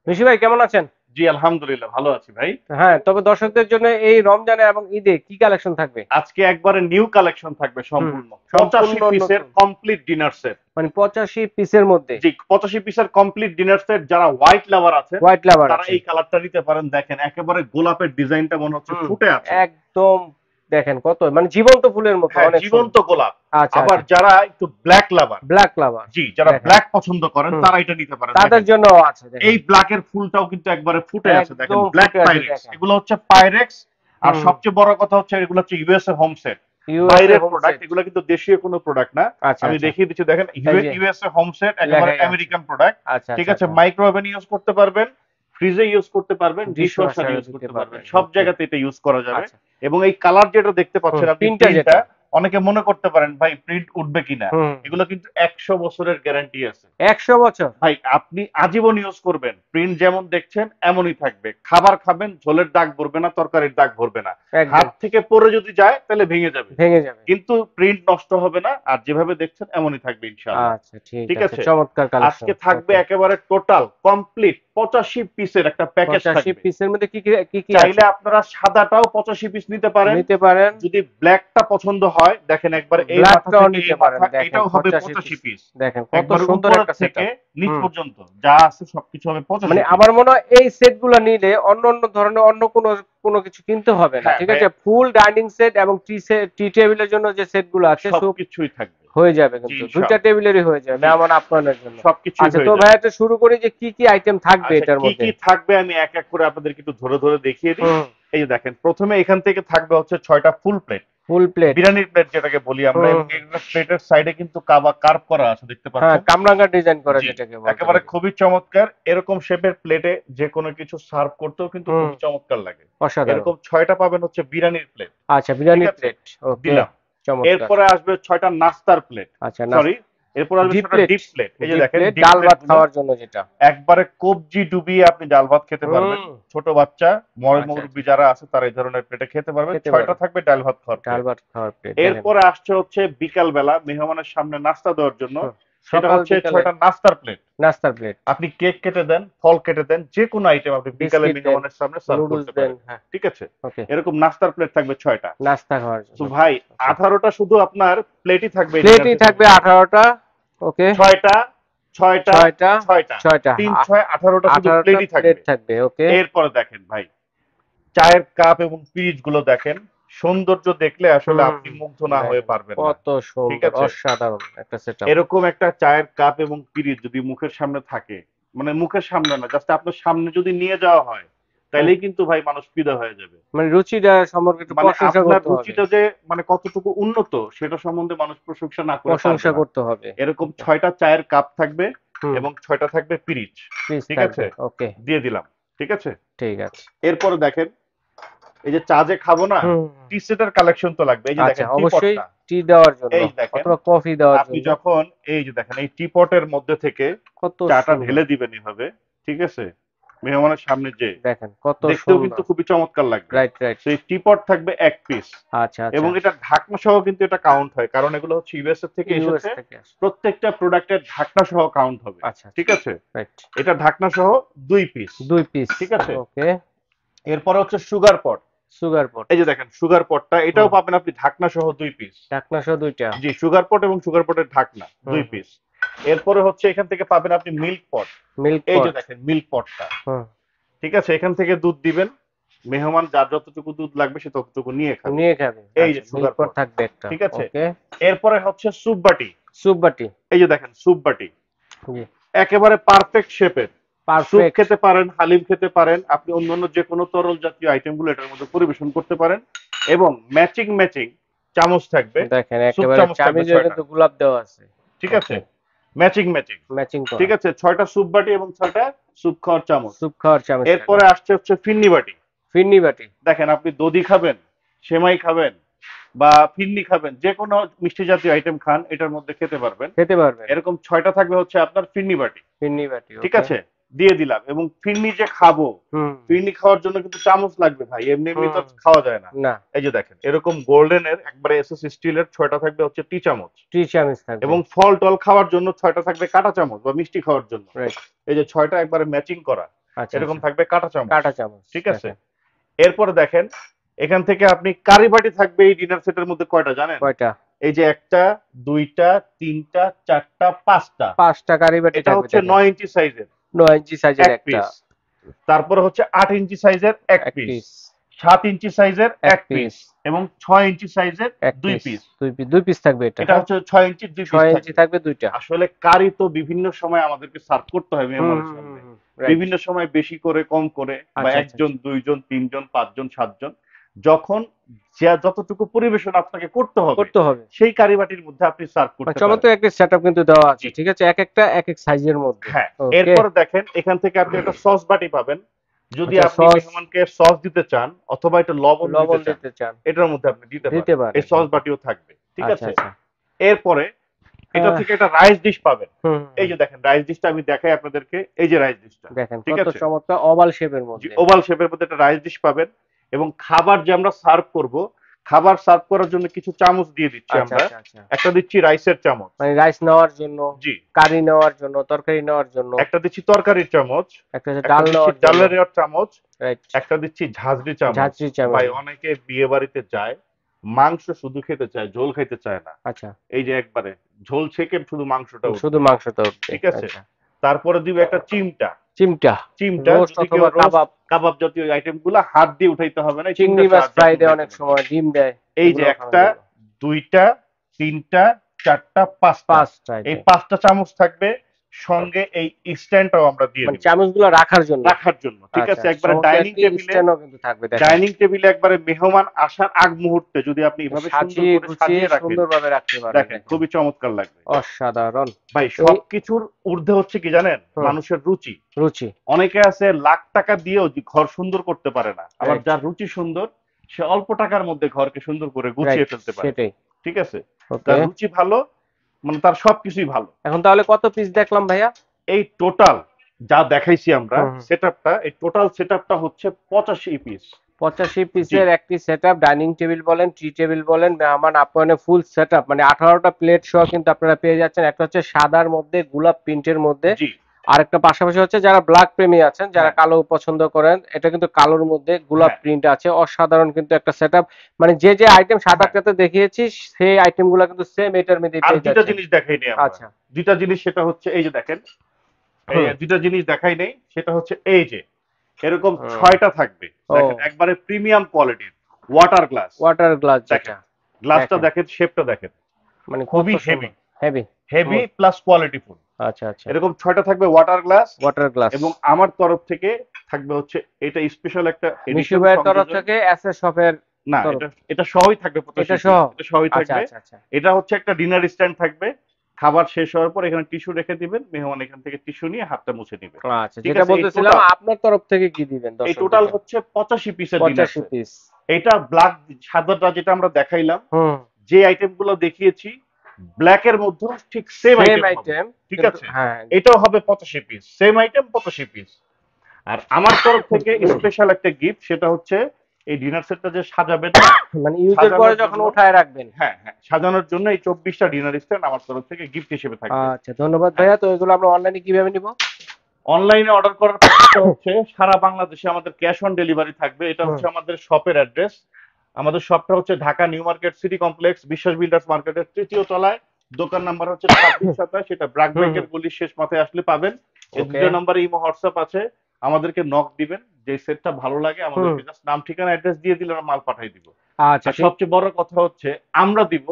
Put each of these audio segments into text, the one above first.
ঋষি ভাই কেমন আছেন? জি আলহামদুলিল্লাহ ভালো আছি ভাই। হ্যাঁ, তবে দর্শকদের জন্য এই রমজানে এবং ঈদে কি কালেকশন থাকবে? আজকে একবারে নিউ কালেকশন থাকবে হুম, সম্পূর্ণ। সম্পূর্ণ 85 পিসের নতুন। Complete dinner set. মানে 85 পিসের মধ্যে। জি 85 পিসের কমপ্লিট ডিনার সেট, যারা হোয়াইট লাভার আছেন হোয়াইট লাভার তারা আছে। এই কালারটা নিতে পারেন। দেখেন একেবারে গোলাপের ডিজাইনটা মনে হচ্ছে হুম, ফুটে আছে। একদম। দেখেন কত মানে জীবন্ত ফুলের মতো, হ্যাঁ অনেক জীবন্ত সুন্দর। গোলাপ। আচ্ছা আবার আচ্ছা। যারা একটু ব্ল্যাক লাভার, ব্ল্যাক লাভার। জি যারা দেখেন। ব্ল্যাক পছন্দ করেন হুম, তারা এটা নিতে পারেন। তাদের দেখেন জন্য আছে এই দেখেন। ব্ল্যাকের ফুলটাও কিন্তু একবারে ফুটে আছে। দেখেন একদম ব্ল্যাক ফুটে আছে পাইরেক্স, দেখেন। এগুলো হচ্ছে পাইরেক্স। আর হুম, সবচেয়ে বড় কথা হচ্ছে এগুলো হচ্ছে ইউএসএ হোম সেট, ইউএসএ বাইরের হোম প্রোডাক্ট, সেট। এগুলো কিন্তু দেশীয় কোনো প্রোডাক্ট না। আচ্ছা আমি আচ্ছা। দেখিয়ে দিচ্ছি, দেখেন এই যে ইউএসএ হোম সেট, একেবারে লেখাই আছে। American product. আচ্ছা ঠিক আচ্ছা আছে, আচ্ছা। মাইক্রো ওভেন ইউজ করতে পারবেন, ফ্রিজে ইউজ করতে পারবেন, ডিশ ওয়াশার ডিশওয়াশারও ইউজ দিতে করতে পারবেন, পারবেন। সব ওকে। জায়গাতে এটা ইউজ করা যাবে। আচ্ছা। এবং এই কালার যেটা দেখতে হুম, পাচ্ছেন আপনি, প্রিন্টার প্রিন্টটা যেটা। অনেকে মনে করতে পারেন ভাই প্রিন্ট উঠবে কিনা। হুম। এগুলো কিন্তু 100 বছরের গ্যারান্টি আছে 100 বছর। ভাই। আপনি আজীবন ইউজ করবেন, প্রিন্ট যেমন দেখছেন এমনই থাকবে। খাবার খাবেন, ঝোলের দাগ ভরবে না, তরকারির দাগ ভরবে না। হাত একদম। থেকে পড়ে যদি যায় তাহলে ভেঙে যাবে, ভেঙে যাবে। কিন্তু প্রিন্ট নষ্ট হবে না। আর যেভাবে দেখছেন এমনই থাকবে ইনশাআল্লাহ। আচ্ছা ঠিক ঠিক আছে। আছে, চমৎকার কালেকশন। আজকে থাকবে ওকে। একেবারে টোটাল কমপ্লিট 85 পিসের একটা প্যাকেজ 85 থাকবে। পিসের মধ্যে কি কি চাইলে আছে? আপনারা সাদাটাও 85 পিস নিতে পারেন। নিতে পারেন। যদি ব্ল্যাকটা পছন্দ হয়, দেখেন একবার এই মাথা ব্ল্যাকটাও থেকে নিতে এই পারেন। মাথা, দেখেন এটাও হবে 85 পিস। 85 পিস। দেখেন কত একবার সুন্দর উপরের একটা থেকে সেটআপ। নিচ হুম। পর্যন্ত যা আছে সবকিছু হবে মানে 85 পিস। আমার মনে হয় এই সেটগুলো নিলে অন্য অন্য ধরনের অন্য কোনো কোনো কিছু কিনতে হবে না। হ্যাঁ ঠিক ভাই, আছে? ফুল ডাইনিং সেট এবং টি টেবিলের জন্য যে সেটগুলো আছে সব সবকিছুই থাকবে। হয়ে যাবে, জি কিন্তু দুইটা ইনশাআল্লাহ। টেবিলেরই হয়ে যাবে জি মেহমান আপ্যায়নের জন্য। সবকিছুই আচ্ছা, তো হয়ে ভাই যাবে। একটা শুরু করি যে কি কি আইটেম থাকবে আচ্ছা এটার কি মধ্যে। কি থাকবে আমি এক এক করে আপনাদেরকে একটু ধরে ধরে দেখিয়ে দিই। হুম। এই যে দেখেন, প্রথমে এখান থেকে থাকবে হচ্ছে 6টা ফুল প্লেট, ফুল প্লেট। বিরিয়ানির প্লেট যেটাকে বলি আমরা। হুম। এবং এগুলো প্লেটের সাইডে কিন্তু কার্ভ করা আছে, দেখতে হ্যাঁ, পাচ্ছেন। কামরাঙ্গা ডিজাইন করা জি যেটাকে বলতে একেবারে পারি। খুবই চমৎকার। এরকম শেপের প্লেটে যে কোনো কিছু সার্ভ করতেও কিন্তু হুম। খুবই চমৎকার লাগে। অসাধারণ। এরকম 6টা পাবেন হচ্ছে বিরিয়ানির প্লেট। আচ্ছা, ঠিক বিরিয়ানির আছে, প্লেট। ওকে। দিলাম। চমৎকার। এরপরে আসবে 6টা নাস্তার প্লেট, আচ্ছা, সরি, এরপর আসবে ডিপ 6টা প্লেট। Deep plate. এই যে ডিপ দেখেন প্লেট ডিপ ডাল প্লেট ভাত গুলো খাওয়ার জন্য যেটা। একবারে কবজি ডুবিয়ে আপনি ডাল ভাত খেতে পারবেন। হুম। ছোট বাচ্চা, ময় আচ্ছা আচ্ছা। মুরব্বী যারা আছে তারা এই ধরনের প্লেটে খেতে পারবেন। খেতে 6টা পারবে। থাকবে ডাল ভাত খাওয়ার ডাল প্লেট। ভাত খাওয়ার প্লেট দেখেন। এরপরে আসছে হচ্ছে বিকাল বেলা মেহমানের সামনে নাস্তা দেওয়ার জন্য, হুম। সেটা সকাল হচ্ছে বিকালে 6টা নাস্তার প্লেট। নাস্তার প্লেট। আপনি কেক কেটে দেন, ফল কেটে দেন, যে কোনো আইটেম আপনি বিকালে বিস্কিট দেন, মেহমানের সামনে সার্ভ নুডলস করতে দেন। পারেন। হ্যাঁ। ঠিক আছে, ওকে। এরকম নাস্তার প্লেট থাকবে 6টা। নাস্তা খাওয়ার তো জন্য। ভাই ওকে। 18টা শুধু আপনার প্লেটই থাকবে এই ডিনার প্লেটই সেটের থাকবে ভিতরে। 18টা। ওকে। 6টা, 6টা, 6টা। 6টা, 6টা। 3 6 18টা শুধু 18টা প্লেটই প্লেট থাকবে। থাকবে। ওকে। এরপরে দেখেন ভাই, চায়ের কাপ এবং পিরিচ গুলো দেখেন, সৌন্দর্য দেখলে আসলে হুম। আপনি মুগ্ধ না হয়ে দেখেন পারবেন না। কত ঠিক সুন্দর, আছে, অসাধারণ একটা সেটআপ। এরকম একটা চায়ের কাপ এবং পিরিচ যদি মুখের সামনে থাকে, মানে মুখের সামনে না, জাস্ট আপনার সামনে যদি নিয়ে যাওয়া হয়, তাইলেই কিন্তু ভাই মানুষ ফিদা হয়ে যাবে। মানে রুচিটা সম্পর্কে একটু মানে প্রশংসা আপনার করতে হবে। রুচিটা যে মানে কতটুকু উন্নত সেটা সম্বন্ধে মানুষ প্রশংসা না করে পারবে প্রশংসা না। করতে হবে। এরকম ওকে। 6টা চায়ের কাপ থাকবে হুম। এবং 6টা থাকবে পিরিচ। পিস ঠিক আছে, থাকবে। ওকে। দিয়ে দিলাম। ঠিক আছে, ঠিক আছে। এরপরে দেখেন, এই যে চা যে খাবো না, হুম। টি সেটের কালেকশন তো লাগবে। এই যে আচ্ছা, দেখেন অবশ্যই টিপটটা, টি দেওয়ার জন্য এই দেখেন, অথবা কফি দেওয়ার আপনি জন্য। যখন এই যে দেখেন এই টিপটের মধ্যে থেকে কত চাটা সুন্দর। ঢেলে দিবেন এভাবে, ঠিক আছে, মেহমানের সামনে যে, দেখেন কত দেখতেও কিন্তু সুন্দর। খুবই চমৎকার লাগবে। Right right. তো এই টিপট থাকবে 1 পিস। আচ্ছা আচ্ছা। এবং এটা ঢাকনা সহ কিন্তু এটা কাউন্ট হয়, কারণ এগুলো হচ্ছে ইউএসএ থেকে ইউএস এসেছে। থেকে আসে। প্রত্যেকটা প্রোডাক্টের ঢাকনা সহ কাউন্ট হবে। আচ্ছা আচ্ছা। ঠিক আছে, রাইট। এটা ঢাকনা সহ 2 পিস। 2 পিস। ঠিক আছে, ওকে। এরপরে হচ্ছে সুগার পট। সুগার পট। এই যে দেখেন সুগার পটটা, এটাও হুম। পাবেন আপনি ঢাকনা সহ 2 পিস। ঢাকনা সহ দুইটা। জি সুগার পট এবং সুগার পটের ঢাকনা হুম দুই হুম। পিস। এরপরে হচ্ছে এখান থেকে পাবেন আপনি মিল্ক পট। মিল্ক এই যে পট। দেখেন মিল্ক পটটা। হুম। ঠিক আছে, এখান থেকে দুধ দিবেন, মেহমান যার যতটুকু দুধ লাগবে সে ততটুকু নিয়ে খাবে। নিয়ে খাবে। এই আচ্ছা, যে মিল্ক সুগার পট পট। থাকবে একটা। ঠিক আছে, ওকে। এরপরে হচ্ছে স্যুপ বাটি। স্যুপ বাটি। এই যে দেখেন স্যুপ বাটি, জি। একেবারে পারফেক্ট শেপের। Soup perfect. খেতে পারেন, হালিম খেতে পারেন, আপনি অন্যান্য যে কোনো তরল জাতীয় আইটেমগুলো এটার মধ্যে পরিবেশন করতে পারেন। এবং ম্যাচিং ম্যাচিং চামচ থাকবে, দেখেন স্যুপ একেবারে চামচ থাকবে চামিজেও 6টা। কিন্তু গোলাপ দেওয়া আছে। ঠিক আছে, ওকে। Matching matching. ম্যাচিং করা। ঠিক আছে, 6টা স্যুপ বাটি এবং 6টা স্যুপ খাওয়ার চামচ। স্যুপ খাওয়ার চামচ থাকবে। এরপরে আসছে হচ্ছে ফিন্নি বাটি। ফিরনি বাটি। দেখেন আপনি দধি খাবেন, সেমাই খাবেন, বা ফিন্নি খাবেন, যে কোনো মিষ্টি জাতীয় আইটেম খান এটার মধ্যে খেতে পারবেন। খেতে পারবেন। এরকম 6টা থাকবে হচ্ছে আপনার ফিন্নি বাটি। ফিরনি বাটি। ঠিক ওকে। আছে, দিয়ে দিলাম। এবং ফিরনি যে খাবো, হুম ফিরনি খাওয়ার জন্য কিন্তু চামচ লাগবে ভাই, এমনি এমনি তো হুম। খাওয়া যায় না। না। এই যে দেখেন এরকম গোল্ডেন এর একবারে এসএস স্টিলের 6টা থাকবে হচ্ছে টি চামচ। টি চামচ থাকবে। এবং ফল টল খাওয়ার জন্য 6টা থাকবে কাঁটা চামচ বা মিষ্টি খাওয়ার জন্য। রাইট। এই যে 6টা একবারে ম্যাচিং করা। আচ্ছা এরকম আচ্ছা, থাকবে কাঁটা চামচ, কাঁটা চামচ, ঠিক আছে। দেখেন। এরপরে দেখেন এখান থেকে আপনি কারি বাটি থাকবে এই ডিনার সেটের মধ্যে কয়টা জানেন? কয়টা? এই যে একটা, দুইটা, তিনটা, চারটা, পাঁচটা। 5টা কারি বাটি এটা থাকবে হচ্ছে দেখেন। 9 ইঞ্চি সাইজের 9 ইঞ্চি সাইজের এক একটা, পিস, তারপরে হচ্ছে 8 ইঞ্চি সাইজের এক এক পিস, পিস, 7 ইঞ্চি সাইজের এক এক পিস পিস, এবং 6 ইঞ্চি সাইজের এক দুই পিস, পিস। দুই পিস থাকবে এটা, এটা হ্যাঁ। হচ্ছে 6 ইঞ্চির দুই পিস 6 ইঞ্চি থাকবে। থাকবে দুইটা। আসলে কারি তো বিভিন্ন সময় আমাদেরকে সার্ভ করতে হয় হুম মেহমানের হুম সামনে, হুম, রাইট। বিভিন্ন সময় বেশি করে কম করে বা আচ্ছা আচ্ছা একজন, আচ্ছা, দুইজন, তিনজন, পাঁচজন, সাতজন, যখন যতটুকু পরিবেশন আপনাকে করতে হবে করতে হবে। সেই কারিবাটির মধ্যে আপনি সার্ভ মানে করতে পারেন। চমৎকার একটা সেটআপ কিন্তু দেওয়া আছে, জি, ঠিক আছে, এক একটা এক এক সাইজের মধ্যে। হ্যাঁ। ওকে। এরপর দেখেন এখান থেকে আপনি একটা সস বাটি পাবেন, যদি আচ্ছা, আপনি সস, মেহমানকে সস দিতে চান অথবা একটা লবণ দিতে লবণ চান, দিতে চান, এটার মধ্যে আপনি দিতে দিতে পারেন, এই পারেন। সস ওকে। বাটিও থাকবে, ঠিক আচ্ছা আছে। আচ্ছা। এরপরে এটা আহ, থেকে একটা রাইস ডিশ পাবেন। হুম হুম, এই হুম। যে দেখেন রাইস ডিশটা আমি দেখাই আপনাদেরকে, এই যে রাইস ডিশটা, দেখেন ঠিক কত আছে। চমৎকার ওভাল শেপের জি, মধ্যে। ওভাল শেপের মধ্যে একটা রাইস ডিশ পাবেন এবং খাবার যে আমরা সার্ভ করব, খাবার সার্ভ করার জন্য কিছু চামচ দিয়ে দিচ্ছি আচ্ছা আমরা। আচ্ছা আচ্ছা, একটা দিচ্ছি রাইসের চামচ, মানে রাইস নেওয়ার জন্য, জি। কারি নেওয়ার জন্য, তরকারি নেওয়ার জন্য। একটা দিচ্ছি তরকারির চামচ, একটা হচ্ছে একটা ডাল দিচ্ছি নেওয়ার জন্য, ডালের চামচ, রাইট। একটা দিচ্ছি ঝাঁঝরি চামচ। ঝাঁঝরি চামচ। ভাই অনেকে বিয়ে বাড়িতে যায়, মাংস শুধু খেতে চায়, ঝোল খেতে চায় না। আচ্ছা, এই যে একবারে ঝোল ছেঁকে শুধু মাংসটা শুধু উঠবে, মাংসটা উঠবে, ঠিক আছে। আচ্ছা। তারপরে দিব একটা চিমটা, চিমটা, চিমটা রোস্ট যদি কেউ অথবা রোস্ট কাবাব, কাবাব জাতীয় আইটেম গুলা হাত দিয়ে উঠাইতে হবে না, এই চিংড়ি চিমটার মাছ সাহায্যে ফ্রাই আপনি দেয় উঠাইতে অনেক পারবেন। সময়, ডিম দেয়, এই যে এগুলো খাওয়ার একটা, জন্য। দুইটা, তিনটা, চারটা, পাঁচটা, 5টা এই আইটেম, 5টা চামচ থাকবে, সঙ্গে এই স্ট্যান্ডটাও আমরা দিয়ে মানে দিব চামচগুলো রাখার জন্য। রাখার জন্য, ঠিক আচ্ছা, আছে। একবারে চমৎকার ডাইনিং একটি টেবিলে, স্ট্যান্ডও কিন্তু থাকবে দেখেন। ডাইনিং টেবিলে একবারে মেহমান আসার আগ মুহূর্তে যদি আপনি এভাবে সুন্দর সাজিয়ে করে গুছিয়ে সাজিয়ে রাখেন, সুন্দরভাবে রাখতে পারবে দেখেন দেখেন। খুবই চমৎকার লাগবে। অসাধারণ। ভাই এই সবকিছুর ঊর্ধ্বে হচ্ছে কি জানেন, হুম, মানুষের রুচি। রুচি, অনেকে আছে লাখ টাকা দিয়েও যে ঘর সুন্দর করতে পারে না, আবার রাইট যার রুচি সুন্দর সে অল্প টাকার মধ্যে ঘরকে সুন্দর করে রাইট, গুছিয়ে ফেলতে পারে, সেটাই। ঠিক আছে। ওকে। যার রুচি ভালো, মানে তার সবকিছুই ভালো। এখন তাহলে কত পিস দেখলাম ভাইয়া? এই টোটাল যা দেখাইছি আমরা হুম হুম। সেটআপটা, এই টোটাল সেটআপটা হচ্ছে 85 পিস। 85 জি, পিসের একটি সেটআপ, ডাইনিং টেবিল বলেন, টি টেবিল বলেন, মেহমান আপ্যায়নে ফুল সেটআপ, মানে 18টা প্লেট সহ কিন্তু আপনারা পেয়ে যাচ্ছেন। একটা হচ্ছে সাদার মধ্যে গোলাপ প্রিন্টের মধ্যে, জি, আরেকটা পাশাপাশি হচ্ছে যারা ব্ল্যাক প্রেমী আছেন, যারা হ্যাঁ, কালো পছন্দ করেন, এটা কিন্তু কালোর মধ্যে গোলাপ হ্যাঁ, প্রিন্ট আছে। অসাধারণ কিন্তু একটা সেটআপ, মানে যে যে আইটেম সাত হ্যাঁ। আটটাতে দেখিয়েছি সেই আইটেম গুলো কিন্তু সেম এটার মধ্যে আর পেয়ে দুইটা যাচ্ছেন। জিনিস দেখাইনি আমরা, আচ্ছা। দুইটা জিনিস, সেটা হচ্ছে এই যে দেখেন, এই হুম দুইটা জিনিস দেখাই নেই, সেটা হচ্ছে এই যে এরকম হুম। 6টা থাকবে, ও, দেখেন একবারে প্রিমিয়াম কোয়ালিটির ওয়াটার গ্লাস। ওয়াটার গ্লাস দেখেন যেটা, গ্লাসটা দেখেন দেখেন, শেপটা দেখেন, মানে কত খুবই হেভি, সুন্দর, হেভি, হেভি স্মুথ। প্লাস কোয়ালিটিফুল। আচ্ছা আচ্ছা, এরকম 6টা থাকবে ওয়াটার গ্লাস। Water glass. এবং আমার তরফ থেকে থাকবে হচ্ছে এটা স্পেশাল একটা মিশু এডিশন ভাইয়ের তরফ সংযোজন। থেকে এসএস শপের না, তরফ, এটা এটা সহই থাকবে এটা 85 সহ। পিস, এটা সহই আচ্ছা থাকবে। আচ্ছা আচ্ছা, এটা হচ্ছে একটা ডিনার স্ট্যান্ড থাকবে, খাবার শেষ হওয়ার পর এখানে টিস্যু রেখে দিবেন, মেহমান এখান থেকে টিস্যু নিয়ে হাতটা মুছে দিবে, আচ্ছা, ঠিক যেটা আছে। বলতেছিলাম আপনার তরফ থেকে কি দিবেন এই টোটাল দর্শকদেরকে? হচ্ছে 85 পিসের ডিনার 85 সেট। পিস। এটা ব্ল্যাক, সাদাটা যেটা আমরা দেখাইলাম, হুম, যে আইটেম গুলো দেখিয়েছি ব্ল্যাক এর মধ্যে ঠিক সেম সেম আইটেম হবে, আইটেম, ঠিক কিন্তু আছে। হ্যাঁ। এটাও হবে 85 পিস, সেম আইটেম 85 পিস। আর আমার তরফ থেকে স্পেশাল একটা গিফট, সেটা হচ্ছে এই ডিনার সেটটা যে সাজাবেন না, মানে ইউজের পরে সাজানোর যখন জন্য, উঠায় রাখবেন। হ্যাঁ হ্যাঁ, সাজানোর জন্য এই 24টা ডিনার স্ট্যান্ড আমার তরফ থেকে গিফট হিসেবে থাকবে। আচ্ছা, ধন্যবাদ হ্যাঁ, ভাইয়া। তো এগুলো আমরা অনলাইনে কিভাবে নিব? অনলাইনে অর্ডার করার প্রসেসটা হচ্ছে সারা বাংলাদেশে আমাদের ক্যাশ অন ডেলিভারি থাকবে। এটা হুম, হচ্ছে আমাদের শপের অ্যাড্রেস। আমাদের শপটা হচ্ছে Dhaka new market city complex, বিশ্বাস বিল্ডার্স মার্কেটের 3য় তলায়। দোকান নাম্বার হচ্ছে 2627, সেটা ব্র্যাক হুম, ব্যাংকের গলির শেষ মাথায় আসলে পাবেন। এই ওকে। দুটো নম্বরে ইমো হোয়াটসঅ্যাপ আছে, আমাদেরকে নক দিবেন, যে সেটটা ভালো লাগে হুম, আমাদেরকে জাস্ট নাম ঠিকানা অ্যাড্রেস দিয়ে দিলে আমরা মাল পাঠিয়ে দিব। আচ্ছা আর ঠিক, সবচেয়ে বড় কথা হচ্ছে আমরা দিব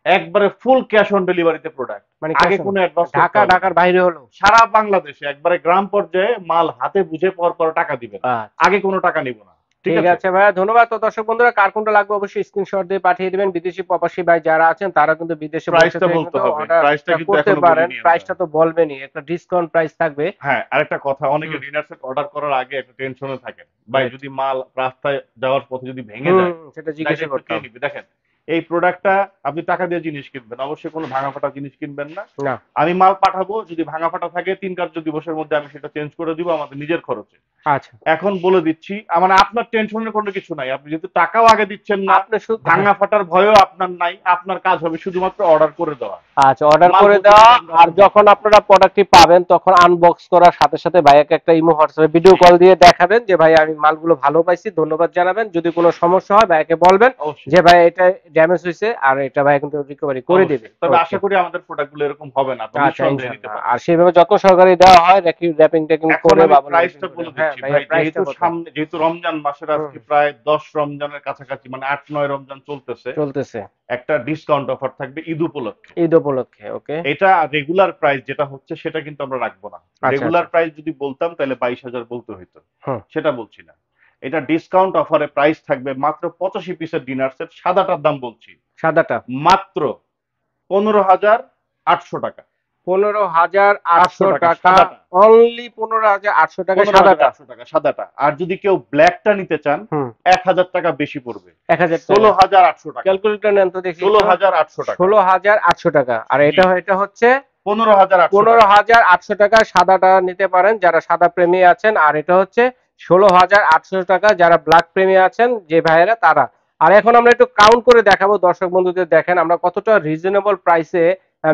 একবারে ফুল ক্যাশ অন ডেলিভারিতে প্রোডাক্ট, মানে আগে ক্যাশ অন, কোনো অ্যাডভান্স করতে ঢাকা, হবে না। ঢাকার বাইরে হলো। সারা বাংলাদেশে একবারে গ্রাম পর্যায়ে মাল হাতে বুঝে পর টাকা দিবেন, আচ্ছা, আগে কোনো টাকা নিব না, ঠিক ঠিক আছে। আছে ভাইয়া, ধন্যবাদ। তো দর্শক বন্ধুরা, কার কোনটা লাগবে অবশ্যই স্ক্রিনশট দিয়ে পাঠিয়ে দিবেন। বিদেশি প্রবাসী ভাই যারা আছেন তারা কিন্তু বিদেশে বসে প্রাইসটা থেকে বলতে কিন্তু হবে, প্রাইসটা অর্ডারটা কিন্তু করতে এখনো পারেন। বলিনি আমরা। প্রাইসটা তো বলবেনই, একটা ডিসকাউন্ট প্রাইস থাকবে। হ্যাঁ, আরেকটা কথা, অনেকে হুম, ডিনার সেট অর্ডার করার আগে একটা টেনশনে থাকেন, ভাই রাইট। যদি মাল রাস্তায় যাওয়ার পথে যদি ভেঙে হুম, যায় সেটা জিজ্ঞাসা দায়িত্ব কে করতাম। নিবে। দেখেন এই প্রোডাক্টটা আপনি টাকা দিয়ে জিনিস কিনবেন, অবশ্যই কোনো ভাঙা ফাটা জিনিস কিনবেন না। না, আমি মাল পাঠাবো, যদি ভাঙা ফাটা থাকে 3 কার্য দিবসের মধ্যে আমি সেটা চেঞ্জ করে দিব আমাদের নিজের খরচে। আচ্ছা, এখন বলে দিচ্ছি, মানে আপনার টেনশনের কোনো কিছু নাই, আপনি যেহেতু টাকাও আগে দিচ্ছেন না, আপনি শুধু, হ্যাঁ, ভাঙা ফাটার ভয়ও আপনার নাই, আপনার কাজ হবে শুধুমাত্র অর্ডার করে দেওয়া। আচ্ছা, অর্ডার মাল করে বলতে দেওয়া। কিন্তু আমরা আর যখন আপনারা প্রোডাক্টটি পাবেন তখন আনবক্স করার সাথে সাথে ভাইয়াকে একটা ইমো হোয়াটসঅ্যাপে ভিডিও জি, কল দিয়ে দেখাবেন যে ভাই আমি মালগুলো ভালো পাইছি, ধন্যবাদ জানাবেন। যদি কোনো সমস্যা হয় ভাইয়াকে বলবেন অবশ্যই যে ভাই এটা ড্যামেজ হয়েছে, আর এটা ভাইয়া কিন্তু রিকভারি করে দিবে। অবশ্যই। তবে ওকে, আশা করি আমাদের প্রোডাক্টগুলো এরকম হবে না, আপনি আচ্ছা নিঃসন্দেহে নিতে ইনশাআল্লাহ। পারেন। আর সেভাবে যত্ন সহকারে দেওয়া হয়, র্যাপিং ট্যাপিং এখন করে আমি বাবল র্যাপিং প্রাইসটা করে। বলে হ্যাঁ দিচ্ছি ভাইয়া, ভাই, প্রাইসটা যেহেতু কত? সামনে, যেহেতু রমজান মাসের হুম, আজকে প্রায় 10 রমজানের কাছাকাছি, মানে 8-9 রমজান চলতেছে, চলতেছে একটা ডিসকাউন্ট অফার থাকবে ঈদ উপলক্ষে। ঈদ উপলক্ষে। ওকে, এটা রেগুলার প্রাইস যেটা হচ্ছে সেটা কিন্তু আমরা রাখবো না। আচ্ছা আচ্ছা। রেগুলার প্রাইস যদি বলতাম তাহলে 22,000 বলতে হইতো, হুম, সেটা বলছি না। এটা ডিসকাউন্ট অফারে প্রাইস থাকবে মাত্র 85 পিসের ডিনার সেট, সাদাটার দাম বলছি সাদাটা মাত্র 15,800 টাকা। 15,800 টাকা টাকা। সাদাটা, অনলি 15,800 টাকা সাদাটা। 15,800 টাকা সাদাটা। আর যদি কেউ ব্ল্যাকটা নিতে চান হুম, 1,000 টাকা বেশি পড়বে, 1,000 টাকা। 16,800 টাকা। ক্যালকুলেটর নেন তো দেখি একটু। 16,800 টাকা। 16,800 টাকা। আর জি, এটা হচ্ছে 15,800 টাকা। 15,800 টাকা। সাদাটা নিতে পারেন যারা সাদা প্রেমী আছেন। আর এটা হচ্ছে 16,800 টাকা যারা ব্ল্যাক প্রেমী আছেন, যে ভাইয়েরা তারা। আর এখন আমরা একটু কাউন্ট করে দেখাবো দর্শক বন্ধুদের, দেখেন আমরা কতটা রিজনেবল প্রাইসে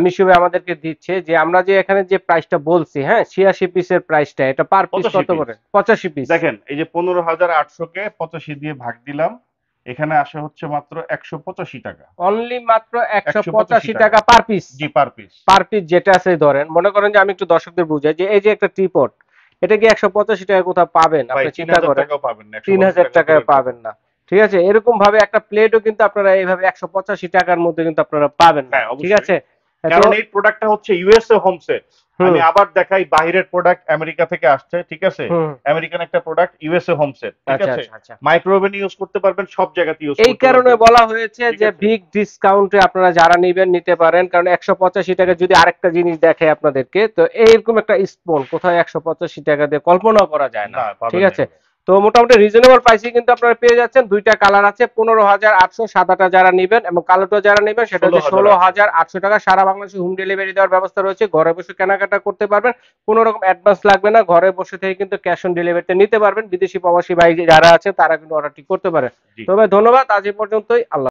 মিশু ভাই আমাদেরকে দিচ্ছে। যে আমরা যে এখানে যে প্রাইসটা বলছি, হ্যাঁ 86 পিসের প্রাইসটা, এটা পার পিস 85 কত পিস। করে? 85 পিস। দেখেন এই যে 15,800 কে 85 দিয়ে ভাগ দিলাম, এখানে আসে হচ্ছে মাত্র 185 টাকা। অনলি মাত্র 185 185 টাকা টাকা। Per piece. জি, পার পিস। পার পিস যেটা আছে ধরেন, মনে করেন যে আমি একটু দর্শকদের বুঝাই যে এই যে একটা ট্রিপড, এটা কি 185 টাকা কোথাও পাবেন? ভাই আপনি চিন্তা 3,000 করেন। টাকাও পাবেন না, 185 3,000 টাকা টাকায় দূরের কথা। পাবেন না। ঠিক আছে, এরকম ভাবে একটা প্লেটও কিন্তু আপনারা এইভাবে 185 টাকার মধ্যে কিন্তু আপনারা পাবেন না। হ্যাঁ ঠিক অবশ্যই। আছে, তো কারণ এই প্রোডাক্টটা হচ্ছে ইউএসএ হোম সেট। হুম আমি আবার দেখাই, বাহিরের প্রোডাক্ট আমেরিকা থেকে আসছে, ঠিক আছে? হুম, আমেরিকান একটা প্রোডাক্ট, ইউএসএ হোম সেট, ঠিক আচ্ছা আছে? আচ্ছা আচ্ছা। মাইক্রোওভেন ইউজ করতে পারবেন, সব জায়গাতে ইউজ এই করতে কারণে পারবেন, বলা হয়েছে ঠিক যে আছে? বিগ ডিসকাউন্টে আপনারা যারা নিবেন নিতে পারেন, কারণ 185 টাকা যদি আরেকটা জিনিস দেখে আপনাদেরকে, তো এইরকম একটা স্পুন কোথায় 185 টাকা দিয়ে কল্পনাও করা যায় না। না, ঠিক পাবেন না আছে, এগুলো। তো মোটামুটি রিজনেবল প্রাইসে কিন্তু আপনারা পেয়ে যাচ্ছেন। দুইটা কালার আছে, 15,800 সাদাটা যারা নিবেন, এবং কালোটা যারা নিবেন সেটা হচ্ছে 16,800। 16,800 টাকা। সারা বাংলাদেশে হোম ডেলিভারি দেওয়ার ব্যবস্থা রয়েছে, ঘরে বসে কেনাকাটা করতে পারবেন, কোনো রকম অ্যাডভান্স লাগবে না। ঘরে বসে থেকে কিন্তু ক্যাশ অন ডেলিভারিতে নিতে পারবেন। বিদেশি প্রবাসী ভাই যারা আছে তারা কিন্তু অর্ডারটি করতে পারে। জি। তো ভাই ধন্যবাদ, আজ এই পর্যন্তই। আল্লাহ।